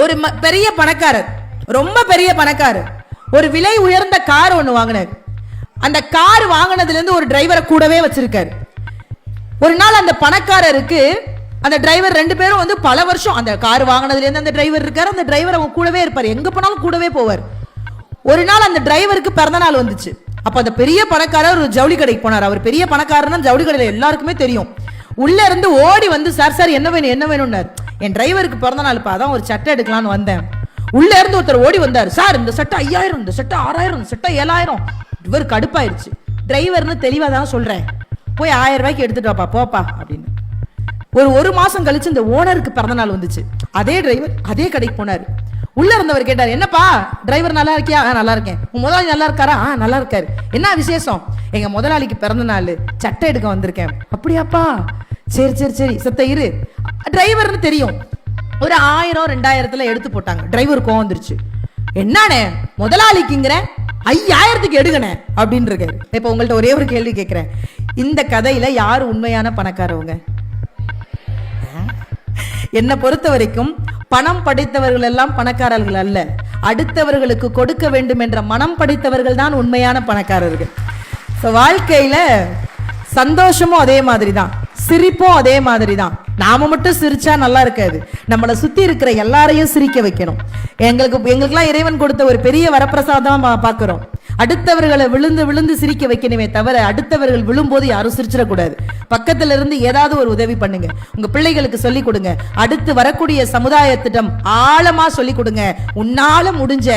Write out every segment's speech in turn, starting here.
ஒரு பெரிய பணக்காரர், ரொம்ப பெரிய பணக்காரர், ஒரு விலை உயர்ந்த கார் ஒண்ணு வாங்கினார். அந்த கார் வாங்கினதுல இருந்து ஒரு டிரைவரை கூடவே வச்சிருக்காரு. ஒரு நாள் அந்த பணக்காரருக்கு அந்த டிரைவர் 2 பேரும் வந்து பல வருஷம் அந்த கார் வாங்கினதுல இருந்து அந்த டிரைவர் இருக்காரு. அந்த டிரைவர் அவங்க கூடவே இருப்பார், எங்க போனாலும் கூடவே போவார். ஒரு நாள் அந்த டிரைவருக்கு பிறந்த நாள் வந்துச்சு. அப்ப அந்த பெரிய பணக்காரர் ஒரு ஜவுளி கடைக்கு போனார். அவர் பெரிய பணக்காரர், ஜவுளி கடையில எல்லாருக்குமே தெரியும். உள்ள இருந்து ஓடி வந்து சார் என்ன வேணும் என்ன வேணும்னார். என் டிரைவருக்கு பிறந்த நாள், அதான் ஒரு சட்டை எடுக்கலான்னு வந்தேன். உள்ள இருந்து ஒருத்தர் ஓடி வந்தார், சார் இந்த சட்டை 5000, இந்த சட்டை 6000, இந்த சட்டை 7000. இவர் கடுப்பாயிருச்சு. டிரைவர்னு தெளிவா தான் சொல்றேன், போய் 1000 ரூபாய்க்கு எடுத்துட்டு வாப்பா போப்பா அப்படின்னு. ஒரு மாசம் கழிச்சு இந்த ஓனருக்கு பிறந்த நாள் வந்துச்சு. அதே டிரைவர் அதே கடைக்கு போனாரு. உள்ள இருந்தவர் கேட்டார், என்னப்பா டிரைவர் நல்லா இருக்கியா? நல்லா இருக்கேன். உங்க முதலாளி நல்லா இருக்காரா? நல்லா இருக்காரு. என்ன விசேஷம்? எங்க முதலாளிக்கு பிறந்த நாள், சட்டை எடுக்க வந்திருக்கேன். அப்படியாப்பா, சரி சரி சரி சத்த இரு. டிரைவர்னு தெரியும். ஒரு 1000 2000 எடுத்து போட்டாங்க. டிரைவர் கோவம் வந்துருச்சு. என்னண்ணே முதலாளிக்குங்கிற 5000க்கு எடுங்கண்ணே அப்படின்னு இருக்காரு. இப்ப உங்கள்ட்ட ஒரே ஒரு கேள்வி கேட்கிறேன், இந்த கதையில யாரு உண்மையான பணக்காரவங்க? என்னை பொறுத்த வரைக்கும் பணம் படைத்தவர்கள் எல்லாம் பணக்காரர்கள் அல்ல, அடுத்தவர்களுக்கு கொடுக்க வேண்டும் என்ற மனம் படைத்தவர்கள் தான் உண்மையான பணக்காரர்கள். வாழ்க்கையில சந்தோஷமும் அதே மாதிரி தான், சிரிப்பும் அதே மாதிரி தான். நாம மட்டும் சிரிச்சா நல்லா இருக்காது, நம்மளை சுத்தி இருக்கிற எல்லாரையும் சிரிக்க வைக்கணும். எங்களுக்கெல்லாம் இறைவன் கொடுத்த ஒரு பெரிய வரப்பிரசாதம் பார்க்கிறோம். அடுத்தவர்களை விழுந்து விழுந்து சிரிக்க வைக்கணுமே தவிர அடுத்தவர்கள் விழும்போது யாரும் சிரிச்சிடக்கூடாது. பக்கத்துல இருந்து ஏதாவது ஒரு உதவி பண்ணுங்க. உங்க பிள்ளைகளுக்கு சொல்லிக் கொடுங்க. அடுத்து வரக்கூடிய சமுதாயத்திடம் ஆழமா சொல்லிக் கொடுங்க. உன்னால முடிஞ்ச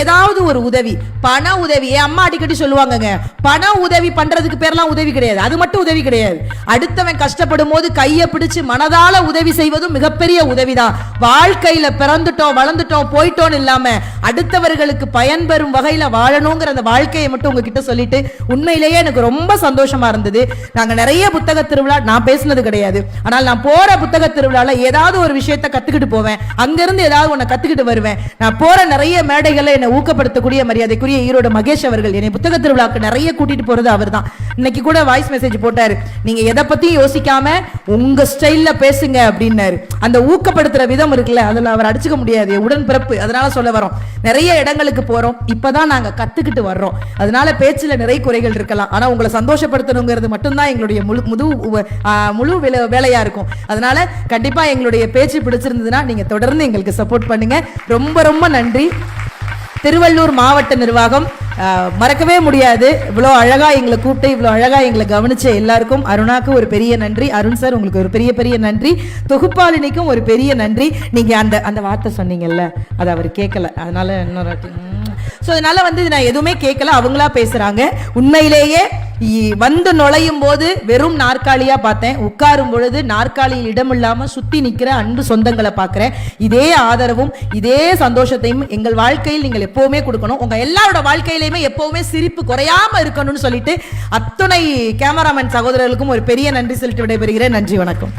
ஏதாவது ஒரு உதவி, பண உதவி. என் அம்மா அடிக்கடி சொல்லுவாங்க, பண உதவி பண்றதுக்கு பேர்லாம் உதவி கிடையாது, அது மட்டும் உதவி கிடையாது. அடுத்தவன் கஷ்டப்படும் போது கையை பிடிச்சு மனதால உதவி செய்வதும் மிகப்பெரிய உதவிதான். வாழ்க்கையில பிறந்துட்டோம் வளர்ந்துட்டோம் போயிட்டோம் இல்லாம அடுத்தவர்களுக்கு பயன்பெறும் வகையில வாழணுங்கிற அந்த வாழ்க்கையை மட்டும் உங்ககிட்ட சொல்லிட்டு உண்மையிலேயே எனக்கு ரொம்ப சந்தோஷமா இருந்தது. நாங்க நிறைய புத்தக திருவிழா, நான் பேசினது கிடையாது, ஆனால் நான் போற புத்தக திருவிழால ஏதாவது ஒரு விஷயத்தை கத்துக்கிட்டு போவேன், அங்கிருந்து ஏதாவது ஒன்ன கத்துக்கிட்டு வருவேன். நான் போற நிறைய மேடைகளை என்னை ஊக்கப்படுத்தக்கூடிய மரியாதைக்குரிய ஈரோடு மகேஷ் அவர்கள் என்னை புத்தக திருவிழாக்கு நிறைய கூட்டிட்டு போறது அவர் தான். இன்னைக்கு கூட வாய்ஸ் மெசேஜ் போட்டாரு, நீங்க எதை பத்தியும் யோசிக்காம உங்க ஸ்டைல்ல பேசுங்க அப்படின்னாரு. அந்த ஊக்கப்படுத்துற விதம் இருக்குல்ல, அதுல அவர் அடிச்சுக்க முடியாது, உடன்பிறப்பு. அதனால சொல்ல வரோம், நிறைய இடங்களுக்கு போறோம், இப்பதான் நாங்க கத்துக்கிட்டு வர்றோம். அதனால பேச்சுல நிறைய குறைகள் இருக்கலாம், ஆனா உங்களை சந்தோஷப்படுத்தணுங்கிறது மட்டும்தான் எங்களுடைய முழு வேலையா இருக்கும். அதனால கண்டிப்பா எங்களுடைய பேச்சு பிடிச்சிருந்ததுன்னா நீங்க தொடர்ந்து எங்களுக்கு சப்போர்ட் பண்ணுங்க. ரொம்ப ரொம்ப நன்றி. திருவள்ளூர் மாவட்ட நிர்வாகம் மறக்கவே முடியாது. இவ்வளோ அழகா எங்களை கூப்பிட்டு இவ்வளோ அழகா எங்களை கவனிச்ச எல்லாருக்கும் அருணாக்கு ஒரு பெரிய நன்றி. அருண் சார் உங்களுக்கு ஒரு பெரிய பெரிய நன்றி. தொகுப்பாளினிக்கும் ஒரு பெரிய நன்றி. நீங்க அந்த வார்த்தை சொன்னீங்கல்ல, அது அவர் கேட்கல, அதனால இன்னொரு அதனால நான் எதுவுமே கேட்கல, அவங்களா பேசுறாங்க. உண்மையிலேயே வந்து நுழையும் போது வெறும் நாற்காலியா பார்த்தேன், உட்காரும் பொழுது நாற்காலியில் இடம் இல்லாம சுத்தி நிக்கிற அன்பு சொந்தங்களை பார்க்கிறேன். இதே ஆதரவும் இதே சந்தோஷத்தையும் எங்கள் வாழ்க்கையில் நீங்கள் எப்பவுமே கொடுக்கணும். உங்க எல்லாரோட வாழ்க்கையிலுமே எப்பவுமே சிரிப்பு குறையாம இருக்கணும்னு சொல்லிட்டு அத்துணை கேமராமேன் சகோதரர்களுக்கும் ஒரு பெரிய நன்றி சொல்லிட்டு விடைபெறுகிறேன். நன்றி, வணக்கம்.